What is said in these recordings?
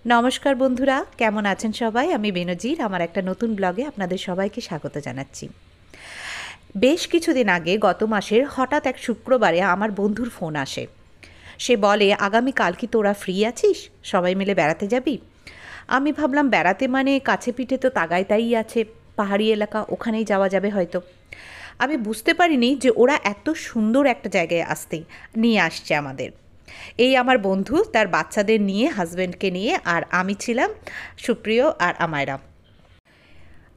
नमस्कार बंधुरा केमन आছেন सबाई आमी बेनजीर आमार एकटा नतून ब्लगे आपनादेर सबाइके स्वागत जानाच्छि। बेश किछुदिन आगे गत मासेर हठात् एक शुक्रबारे आमार बंधुर फोन आसे। से बोले आगामी काल कि तोरा फ्री आछिस, सबाई मिले बेड़ाते जाबि? आमी भाबलाम बेड़ाते माने काछे पिठे तो तागाय ताई आछे, पाहाड़ी एलाका, ओखानेई जावा जाबे हयतो। आमी बुझते पारिनि जे ओरा एत सुंदर एकटा जायगाय आसते निये आसछे आमादेर। এই আমার বন্ধু তার বাচ্চাদের নিয়ে হাজবেন্ডকে নিয়ে আর আমি ছিলাম সুপ্রিয় আর আমায়রা।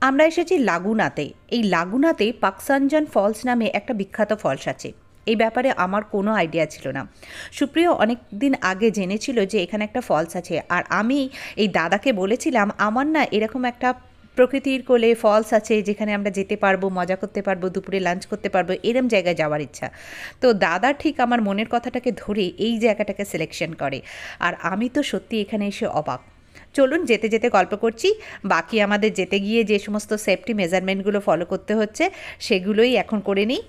আমরা এসেছি লাগুনাতে। এই লাগুনাতে পাকসানজান ফলস নামে একটা বিখ্যাত ফলস আছে। এই ব্যাপারে আমার কোনো আইডিয়া ছিল না। সুপ্রিয় অনেক দিন আগে জেনেছিল যে এখানে একটা ফলস আছে, আর আমি এই দাদাকে বলেছিলাম আমার না এরকম একটা প্রকৃতির কোলে ফলস আছে যেখানে আমরা যেতে পারবো, মজা করতে পারবো, দুপুরে লাঞ্চ করতে পারবো, এরম জায়গায় যাওয়ার ইচ্ছা। তো দাদা ঠিক আমার মনের কথাটাকে ধরে এই জায়গাটাকে সিলেকশন করে, আর আমি তো সত্যি এখানে এসে অবাক। চলুন যেতে যেতে গল্প করছি। বাকি আমাদের যেতে গিয়ে যে সমস্ত সেফটি মেজারমেন্টগুলো ফলো করতে হচ্ছে সেগুলোই এখন করে নিই।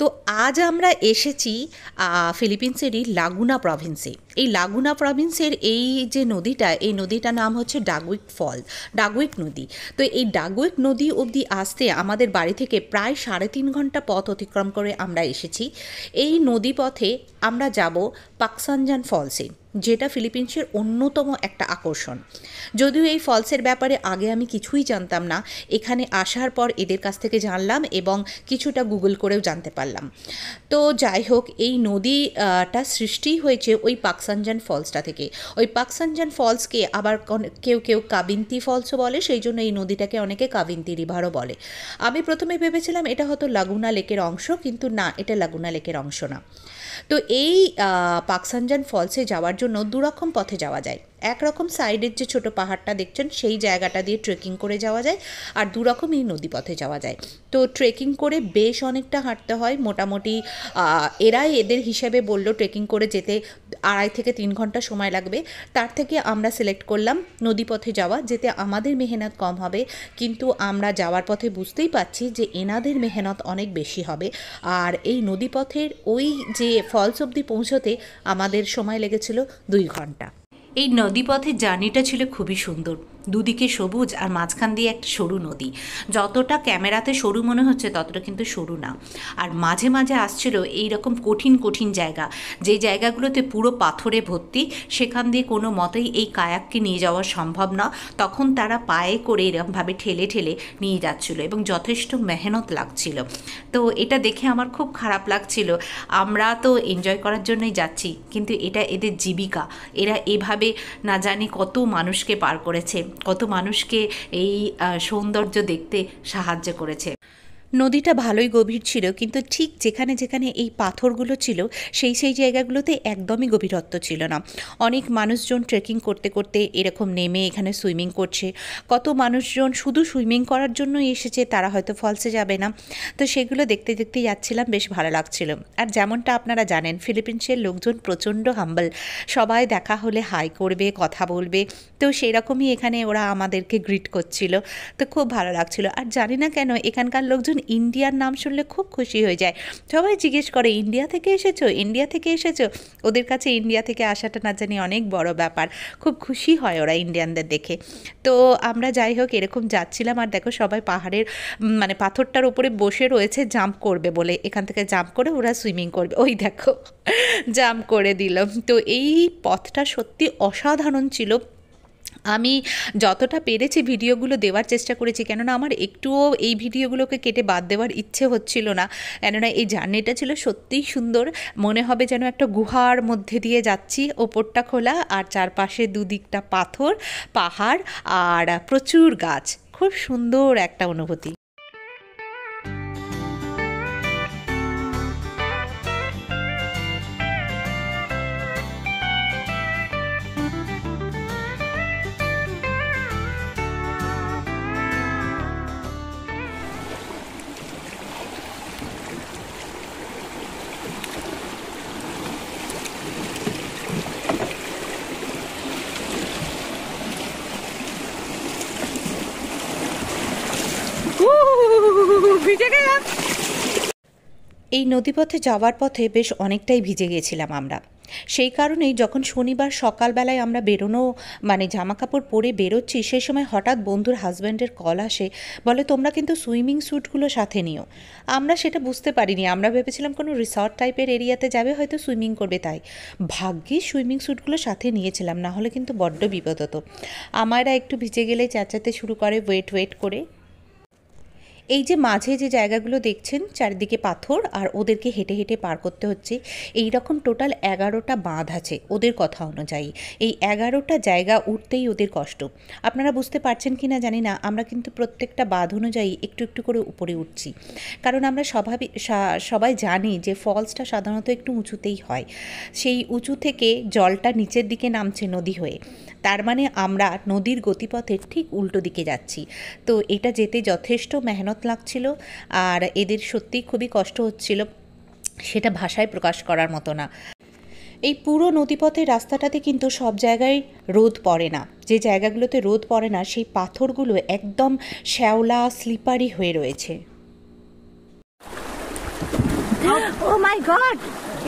তো আজ আমরা এসেছি ফিলিপিন্সেরই লাগুনা প্রভিন্সে। এই লাগুনা প্রভিন্সের এই যে নদীটা, এই নদীটার নাম হচ্ছে ডাগুইক ফল, ডাগুইক নদী। তো এই ডাগুইক নদী অবধি আসতে আমাদের বাড়ি থেকে প্রায় 3.5 ঘন্টা পথ অতিক্রম করে আমরা এসেছি। এই নদী পথে আমরা যাব পাকসানজান ফলসে, যেটা ফিলিপিন্সের অন্যতম একটা আকর্ষণ। যদিও এই ফলসের ব্যাপারে আগে আমি কিছুই জানতাম না, এখানে আসার পর এদের কাছ থেকে জানলাম এবং কিছুটা গুগল করেও জানতে পারলাম। তো যাই হোক, এই নদীটা সৃষ্টি হয়েছে ওই পাকসানজান ফলসটা থেকে। ওই পাকসানজান ফলসকে আবার কেউ কেউ কাবিন্তি ফলসও বলে, সেই জন্য এই নদীটাকে অনেকে কাবিন্তি রিভারও বলে। আমি প্রথমে ভেবেছিলাম এটা হয়তো লাগুনা লেকের অংশ, কিন্তু না, এটা লাগুনা লেকের অংশ না। তো এই পাকসানজান ফলসে যাওয়ার জন্য দুরকম পথে যাওয়া যায়। একরকম সাইডের যে ছোট পাহাড়টা দেখছেন সেই জায়গাটা দিয়ে ট্রেকিং করে যাওয়া যায়, আর দুরকম এই নদী পথে যাওয়া যায়। তো ট্রেকিং করে বেশ অনেকটা হাঁটতে হয়, মোটামুটি এরাই এদের হিসেবে বললো ট্রেকিং করে যেতে 2.5 থেকে 3 ঘন্টা সময় লাগবে। তার থেকে আমরা সিলেক্ট করলাম নদী পথে যাওয়া, যেতে আমাদের মেহনত কম হবে, কিন্তু আমরা যাওয়ার পথে বুঝতেই পাচ্ছি যে এনাদের মেহনত অনেক বেশি হবে। আর এই নদীপথের ওই যে ফলস অবধি পৌঁছতে আমাদের সময় লেগেছিল 2 ঘন্টা। এই নদীপথের জার্নিটা ছিল খুবই সুন্দর। দুদিকে সবুজ আর মাঝখান দিয়ে একটা সরু নদী। যতটা ক্যামেরাতে সরু মনে হচ্ছে ততটা কিন্তু সরু না। আর মাঝে মাঝে আসছিল এইরকম কঠিন কঠিন জায়গা, যে জায়গাগুলোতে পুরো পাথরে ভর্তি, সেখান দিয়ে কোনো মতেই এই কায়াককে নিয়ে যাওয়া সম্ভব না। তখন তারা পায়ে করে এরকমভাবে ঠেলে ঠেলে নিয়ে যাচ্ছিল এবং যথেষ্ট মেহনত লাগছিল। তো এটা দেখে আমার খুব খারাপ লাগছিল। আমরা তো এনজয় করার জন্যই যাচ্ছি, কিন্তু এটা এদের জীবিকা। এরা এভাবে না জানি কত মানুষকে পার করেছে, কত মানুষকে এই সৌন্দর্য দেখতে সাহায্য করেছে। নদীটা ভালোই গভীর ছিল, কিন্তু ঠিক যেখানে যেখানে এই পাথরগুলো ছিল সেই জায়গাগুলোতে একদমই গভীরত্ব ছিল না। অনেক মানুষজন ট্রেকিং করতে করতে এরকম নেমে এখানে সুইমিং করছে। কত মানুষজন শুধু সুইমিং করার জন্যই এসেছে, তারা হয়তো ফলসে যাবে না। তো সেগুলো দেখতে দেখতে যাচ্ছিলাম, বেশ ভালো লাগছিল। আর যেমনটা আপনারা জানেন, ফিলিপিন্সের লোকজন প্রচণ্ড হাম্বল, সবাই দেখা হলে হাই করবে, কথা বলবে। তো সেই রকমই এখানে ওরা আমাদেরকে গ্রিট করছিল, তো খুব ভালো লাগছিল। আর জানি না কেন এখানকার লোকজন ইন্ডিয়ার নাম শুনলে খুব খুশি হয়ে যায়। সবাই জিজ্ঞেস করে ইন্ডিয়া থেকে এসেছো, ইন্ডিয়া থেকে এসেছো। ওদের কাছে ইন্ডিয়া থেকে আসাটা না জানি অনেক বড় ব্যাপার, খুব খুশি হয় ওরা ইন্ডিয়ানদের দেখে। তো আমরা যাই হোক এরকম যাচ্ছিলাম, আর দেখো সবাই পাহাড়ের মানে পাথরটার উপরে বসে রয়েছে জাম্প করবে বলে। এখান থেকে জাম্প করে ওরা সুইমিং করবে, ওই দেখো জাম্প করে দিল। তো এই পথটা সত্যি অসাধারণ ছিল। আমি যতটা পেরেছি ভিডিওগুলো দেওয়ার চেষ্টা করেছি, কেননা আমার একটুও এই ভিডিওগুলোকে কেটে বাদ দেওয়ার ইচ্ছে হচ্ছিল না। কেননা এই জার্নিটা ছিল সত্যিই সুন্দর, মনে হবে যেন একটা গুহার মধ্যে দিয়ে যাচ্ছি, ওপরটা খোলা আর চারপাশে দুদিকটা পাথর, পাহাড় আর প্রচুর গাছ। খুব সুন্দর একটা অনুভূতি। এই নদীপথে যাওয়ার পথে বেশ অনেকটাই ভিজে গেছিলাম আমরা। সেই কারণেই যখন শনিবার সকালবেলায় আমরা বেরোনো মানে জামাকাপড় পরে বেরোচ্ছি, সেই সময় হঠাৎ বন্ধুর হাজব্যান্ডের কল আসে, বলে তোমরা কিন্তু সুইমিং স্যুটগুলো সাথে নিও। আমরা সেটা বুঝতে পারিনি, আমরা ভেবেছিলাম কোনো রিসর্ট টাইপের এরিয়াতে যাবে, হয়তো সুইমিং করবে, তাই ভাগ্যিস সুইমিং স্যুটগুলো সাথে নিয়েছিলাম, না হলে কিন্তু বড্ড বিপদ হতো। আমারা একটু ভিজে গেলে চেঁচাতে শুরু করে ওয়েট করে। এই যে মাঝে যে জায়গাগুলো দেখছেন চারিদিকে পাথর, আর ওদেরকে হেঁটে হেঁটে পার করতে হচ্ছে। এই রকম টোটাল 11টা বাঁধ আছে ওদের কথা অনুযায়ী। এই 11টা জায়গা উঠতেই ওদের কষ্ট। আপনারা বুঝতে পারছেন কি না জানি না, আমরা কিন্তু প্রত্যেকটা বাঁধ অনুযায়ী একটু একটু করে উপরে উঠছি, কারণ আমরা সবাই জানি যে ফলসটা সাধারণত একটু উঁচুতেই হয়। সেই উঁচু থেকে জলটা নিচের দিকে নামছে নদী হয়ে, তার মানে আমরা নদীর গতিপথের ঠিক উল্টো দিকে যাচ্ছি। তো এটা যেতে যথেষ্ট মেহনত লাগছিল, আর এদের সত্যিই খুবই কষ্ট হচ্ছিল, সেটা ভাষায় প্রকাশ করার মতো না। এই পুরো নদীপথের রাস্তাটাতে কিন্তু সব জায়গায় রোদ পড়ে না, যে জায়গাগুলোতে রোদ পড়ে না সেই পাথরগুলো একদম শ্যাওলা স্লিপারি হয়ে রয়েছে। Oh my God!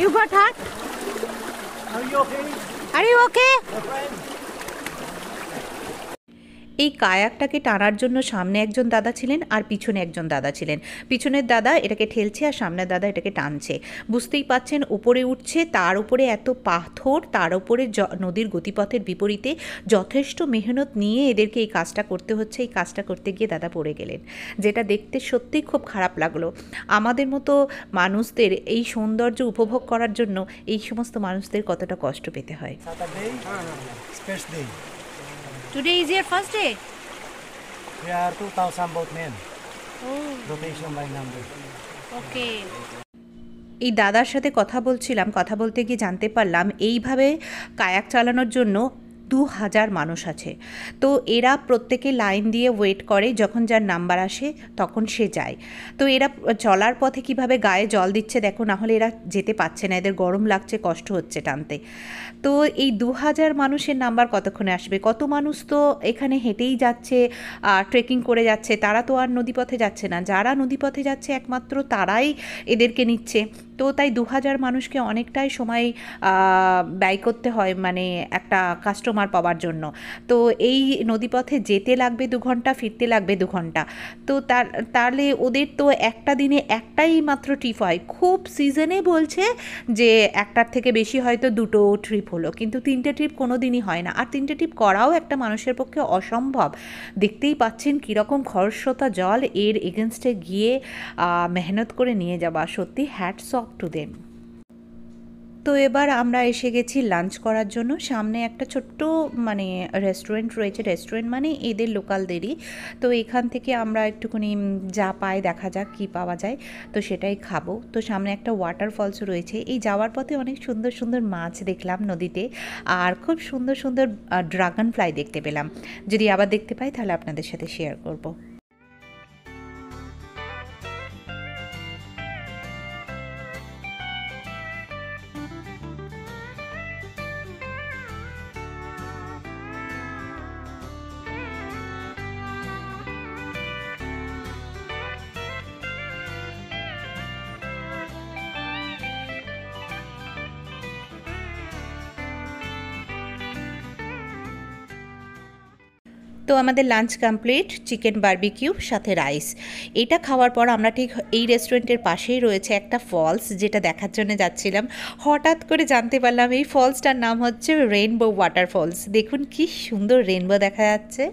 You got hurt? Are you okay? Are you okay? My friend? এই কায়াকটাকে টানার জন্য সামনে একজন দাদা ছিলেন আর পিছনে একজন দাদা ছিলেন। পিছনের দাদা এটাকে ঠেলছে আর সামনের দাদা এটাকে টানছে। বুঝতেই পাচ্ছেন উপরে উঠছে, তার উপরে এত পাথর, তার উপরে নদীর গতিপথের বিপরীতে যথেষ্ট মেহনত নিয়ে এদেরকে এই কাজটা করতে হচ্ছে। এই কাজটা করতে গিয়ে দাদা পড়ে গেলেন, যেটা দেখতে সত্যিই খুব খারাপ লাগলো। আমাদের মতো মানুষদের এই সৌন্দর্য উপভোগ করার জন্য এই সমস্ত মানুষদের কতটা কষ্ট পেতে হয়। Saturday? First day. Today is your first day. We are 2,000 boatmen. Oh, Rotation by number. okay. এই দাদার সাথে কথা বলছিলাম, কথা বলতে গিয়ে জানতে পারলাম এইভাবে কায়াক চালানোর জন্য 2000 মানুষ আছে। তো এরা প্রত্যেকে লাইন দিয়ে ওয়েট করে, যখন যার নাম্বার আসে তখন সে যায়। তো এরা চলার পথে কিভাবে গায়ে জল দিচ্ছে দেখো, না হলে এরা যেতে পারছে না, এদের গরম লাগছে, কষ্ট হচ্ছে টানতে। তো এই 2000 মানুষের নাম্বার কতক্ষণে আসবে? কত মানুষ তো এখানে হেঁটেই যাচ্ছে, ট্রেকিং করে যাচ্ছে, তারা তো আর নদীপথে যাচ্ছে না। যারা নদীপথে যাচ্ছে একমাত্র তারাই এদেরকে নিচ্ছে। তো তাই 2000 মানুষকে অনেকটাই সময় ব্যয় করতে হয়, মানে একটা কাস্টমার পাওয়ার জন্য। তো এই নদীপথে যেতে লাগবে 2 ঘন্টা, ফিরতে লাগবে 2 ঘন্টা। তো তাহলে ওদের তো একটা দিনে একটাই মাত্র ট্রিপ হয়। খুব সিজনে বলছে যে একটার থেকে বেশি হয়তো 2টো ট্রিপ হলো, কিন্তু 3টে ট্রিপ কোনো দিনই হয় না। আর 3টে ট্রিপ করাও একটা মানুষের পক্ষে অসম্ভব। দেখতেই পাচ্ছেন কীরকম খরস্রোতা জল, এর এগেনস্টে গিয়ে মেহনত করে নিয়ে যাওয়া, সত্যি হ্যাটস অফ টু দেম। তো এবার আমরা এসে গেছি লাঞ্চ করার জন্য। সামনে একটা ছোট্ট মানে রেস্টুরেন্ট রয়েছে, রেস্টুরেন্ট মানে এদের লোকালদেরই। তো এখান থেকে আমরা একটুখানি যা পাই দেখা যাক কী পাওয়া যায়, তো সেটাই খাবো। তো সামনে একটা ওয়াটারফলস রয়েছে। এই যাওয়ার পথে অনেক সুন্দর সুন্দর মাছ দেখলাম নদীতে, আর খুব সুন্দর সুন্দর ড্রাগন ফ্লাই দেখতে পেলাম। যদি আবার দেখতে পাই তাহলে আপনাদের সাথে শেয়ার করব। তো আমাদের লাঞ্চ কমপ্লিট, চিকেন বারবিকিউ সাথে রাইস। এটা খাওয়ার পর আমরা ঠিক এই রেস্টুরেন্টের পাশেই রয়েছে একটা ফলস, যেটা দেখার জন্য যাচ্ছিলাম। হঠাৎ করে জানতে পারলাম এই ফলসটার নাম হচ্ছে রেইনবো ওয়াটারফলস। দেখুন কি সুন্দর রেইনবো দেখা যাচ্ছে।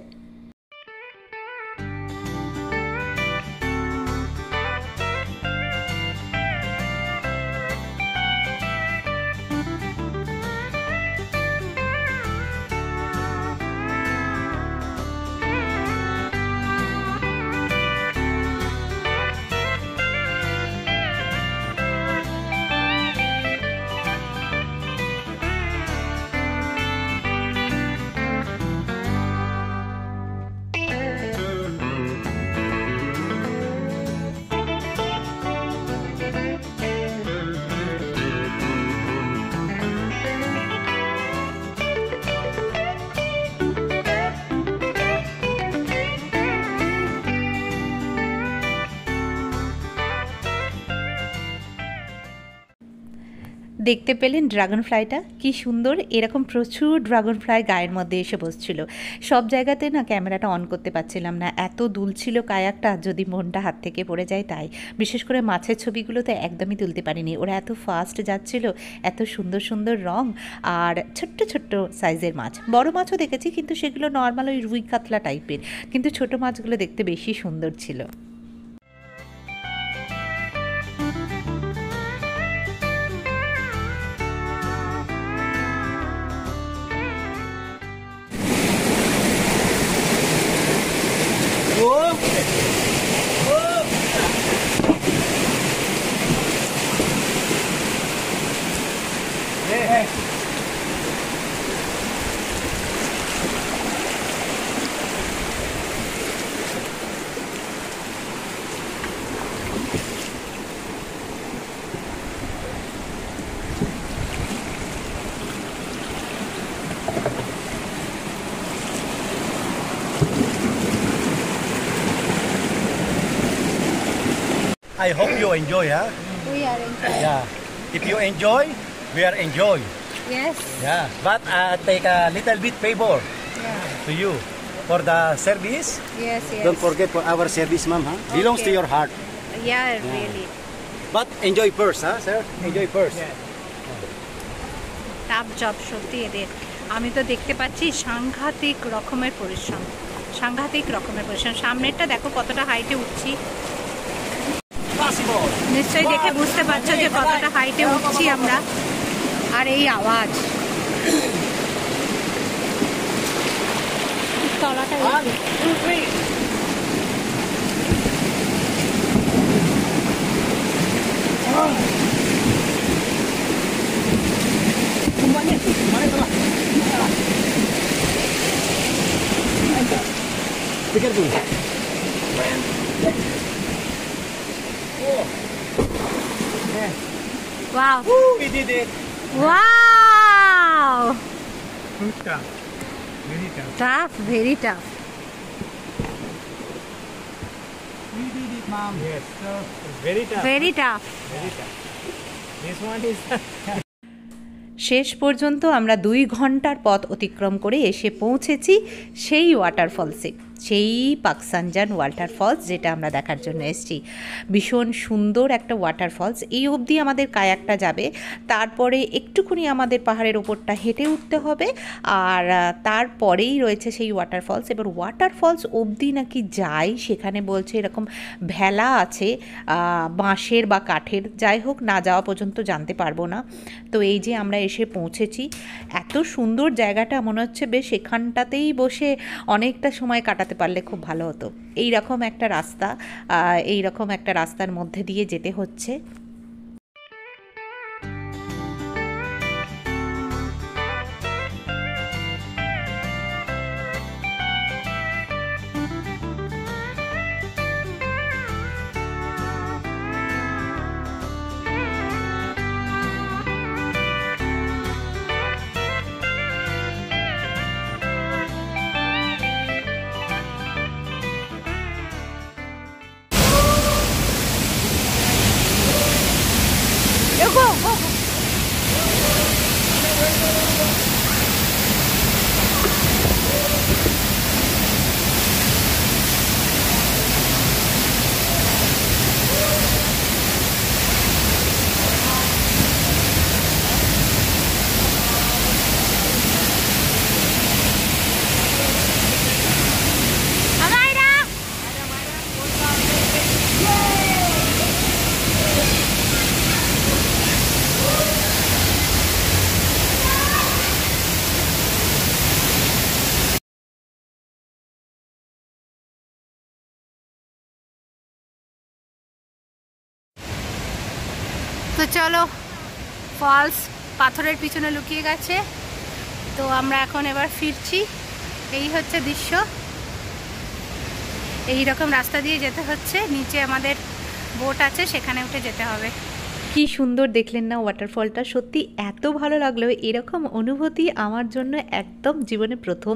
দেখতে পেলেন ড্রাগন ফ্লাইটা কি সুন্দর, এরকম প্রচুর ড্রাগন ফ্লাই গায়ের মধ্যে এসে বসছিল। সব জায়গাতে না ক্যামেরাটা অন করতে পারছিলাম না, এত দুলছিল কায়াকটা, যদি মনটা হাত থেকে পড়ে যায় তাই। বিশেষ করে মাছের ছবিগুলো তো একদমই তুলতে পারিনি, ওরা এত ফাস্ট যাচ্ছিল, এত সুন্দর সুন্দর রং আর ছোট্ট ছোট্ট সাইজের মাছ। বড় মাছও দেখেছি কিন্তু সেগুলো নর্মাল ওই রুই কাতলা টাইপের, কিন্তু ছোট মাছগুলো দেখতে বেশি সুন্দর ছিল। I hope you enjoy, huh? We are enjoying. Yeah. If you enjoy, we are enjoy. Yes. Yeah. But take a little bit favor Yeah. to you for the service. Yes. Yes. Don't forget for our service, ma'am. Huh? Belongs to Okay. your heart. Yeah. Really. But enjoy first, huh, sir? Enjoy first. Tough job সত্যি এদের। আমি তো দেখতে পাচ্ছি সাংঘাতিক রকমের পরিশ্রম, সাংঘাতিক রকমের পরিশ্রম। সামনেরটা দেখো কতটা হাইটে উঠছি, Possible. নিশ্চয়ই দেখে বুঝতে পারছো যে কতটা হাইটে উঠছি আমরা। আর এই আওয়াজ, তলাটা 1, 2, 3. Be careful. Wow We did it. Wow, Tough. Very tough. Tough, very tough. We did it, ma'am. Yes. So it's very tough. Very tough. Very tough. This one is. শেষ পর্যন্ত আমরা 2 ঘন্টার পথ অতিক্রম করে এসে পৌঁছেছি সেই ওয়াটারফলসে, সেই পাকসানজান ওয়াটারফলস যেটা আমরা দেখার জন্য এসেছি। ভীষণ সুন্দর একটা ওয়াটারফলস। এই অবধি আমাদের কায়াকটা যাবে, তারপরে একটুখানি আমাদের পাহাড়ের ওপরটা হেঁটে উঠতে হবে, আর তারপরেই রয়েছে সেই ওয়াটারফলস। এবার ওয়াটারফলস অবধি নাকি যাই, সেখানে বলছে এরকম ভেলা আছে বাঁশের বা কাঠের, যাই হোক না যাওয়া পর্যন্ত জানতে পারবো না। তো এই যে আমরা এসে পৌঁছেছি, এত সুন্দর জায়গাটা, মনে হচ্ছে বেশ এখানটাতেই বসে অনেকটা সময় কাটাতে পারলে খুব ভালো হতো। এই রকম একটা রাস্তা, এই রকম একটা রাস্তার মধ্যে দিয়ে যেতে হচ্ছে। তো চলো, ফলস পাথরের পিছনে লুকিয়ে গেছে, তো আমরা এখন এবার ফিরছি। এই হচ্ছে দৃশ্য, এই রকম রাস্তা দিয়ে যেতে হচ্ছে, নিচে আমাদের বোট আছে, সেখানে উঠে যেতে হবে। কি সুন্দর দেখলেন না ওয়াটারফলটা, সত্যি এত ভালো লাগলো। এরকম অনুভূতি আমার জন্য একদম জীবনে প্রথম।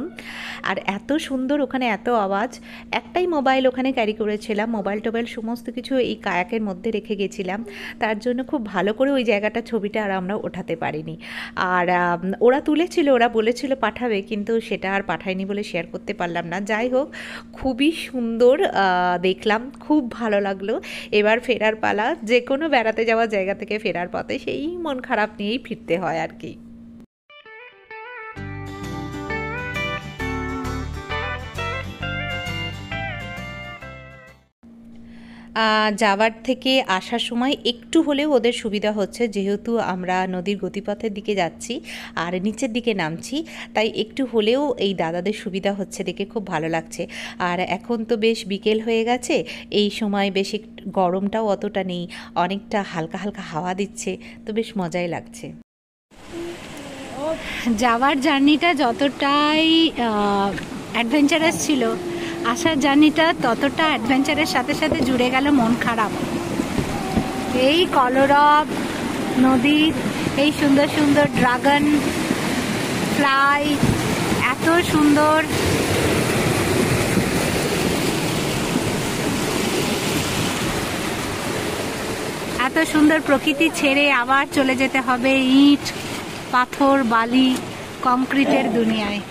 আর এত সুন্দর, ওখানে এত আওয়াজ। একটাই মোবাইল ওখানে ক্যারি করেছিলাম, মোবাইল টোবাইল সমস্ত কিছু এই কায়াকের মধ্যে রেখে গেছিলাম, তার জন্য খুব ভালো করে ওই জায়গাটা ছবিটা আর আমরা ওঠাতে পারিনি। আর ওরা তুলেছিল, ওরা বলেছিল পাঠাবে, কিন্তু সেটা আর পাঠায়নি বলে শেয়ার করতে পারলাম না। যাই হোক, খুবই সুন্দর দেখলাম, খুব ভালো লাগলো। এবার ফেরার পালা, যে কোনো বেড়াতে যাওয়া জায়গা থেকে ফেরার পথে সেই মন খারাপ নিয়েই ফিরতে হয় আর কি। যাওয়ার থেকে আসার সময় একটু হলেও ওদের সুবিধা হচ্ছে, যেহেতু আমরা নদীর গতিপথের দিকে যাচ্ছি আর নিচের দিকে নামছি, তাই একটু হলেও এই দাদাদের সুবিধা হচ্ছে দেখে খুব ভালো লাগছে। আর এখন তো বেশ বিকেল হয়ে গেছে, এই সময় বেশ গরমটাও অতটা নেই, অনেকটা হালকা হালকা হাওয়া দিচ্ছে, তো বেশ মজাই লাগছে। যাওয়ার জার্নিটা যতটাই অ্যাডভেঞ্চারাস ছিল, আসার জার্নিটা ততটা অ্যাডভেঞ্চারের সাথে সাথে জুড়ে গেল মন খারাপ। এই কলরব নদীর এই সুন্দর সুন্দর ড্রাগন ফ্লাই, এত সুন্দর, এত সুন্দর প্রকৃতি ছেড়ে আবার চলে যেতে হবে ইট পাথর বালি কংক্রিটের দুনিয়ায়।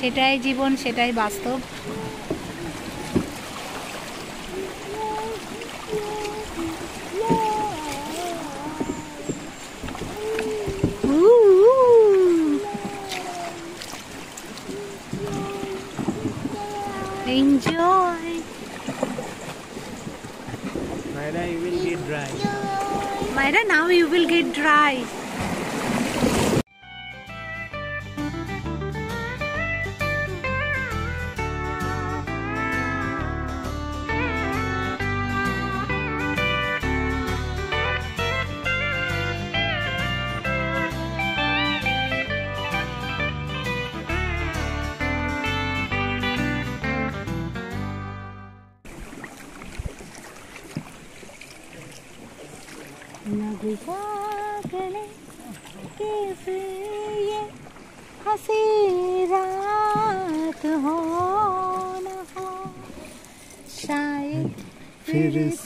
সেটাই জীবন, সেটাই বাস্তব। Enjoy. Myra, you will get dry. Myra, now you will get dry. गले के फिर ये हंसी रात हो न हो, शायद फिर इस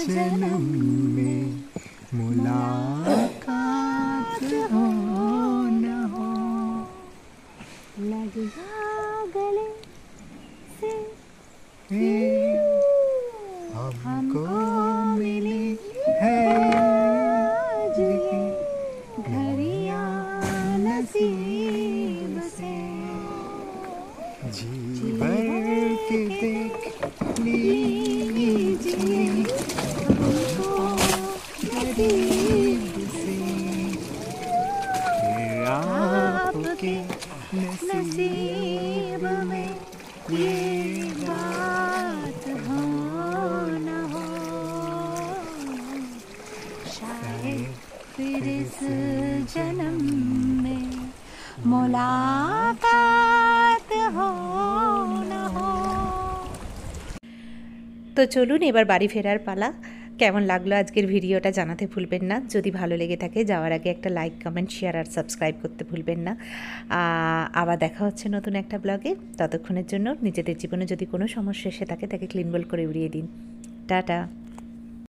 जन्म में मुलाकात हो न हो, लग जा गले से हमको मिली है घड़ियां नसीब से, जी भर के देख लीजिए हमको करीब से, आपके नसीब में ये बात हो न हो, शायद फिर इस जन्म में मुलाकात हो न हो। তো চলুন এবার বাড়ি ফেরার পালা। কেমন লাগলো আজকের ভিডিওটা জানাতে ভুলবেন না। যদি ভালো লেগে থাকে যাওয়ার আগে একটা লাইক কমেন্ট শেয়ার আর সাবস্ক্রাইব করতে ভুলবেন না। আবার দেখা হচ্ছে নতুন একটা ব্লগে। ততক্ষণের জন্য নিজেদের জীবনে যদি কোনো সমস্যা এসে থাকে তাকে ক্লিন বল করে উড়িয়ে দিন। টাটা।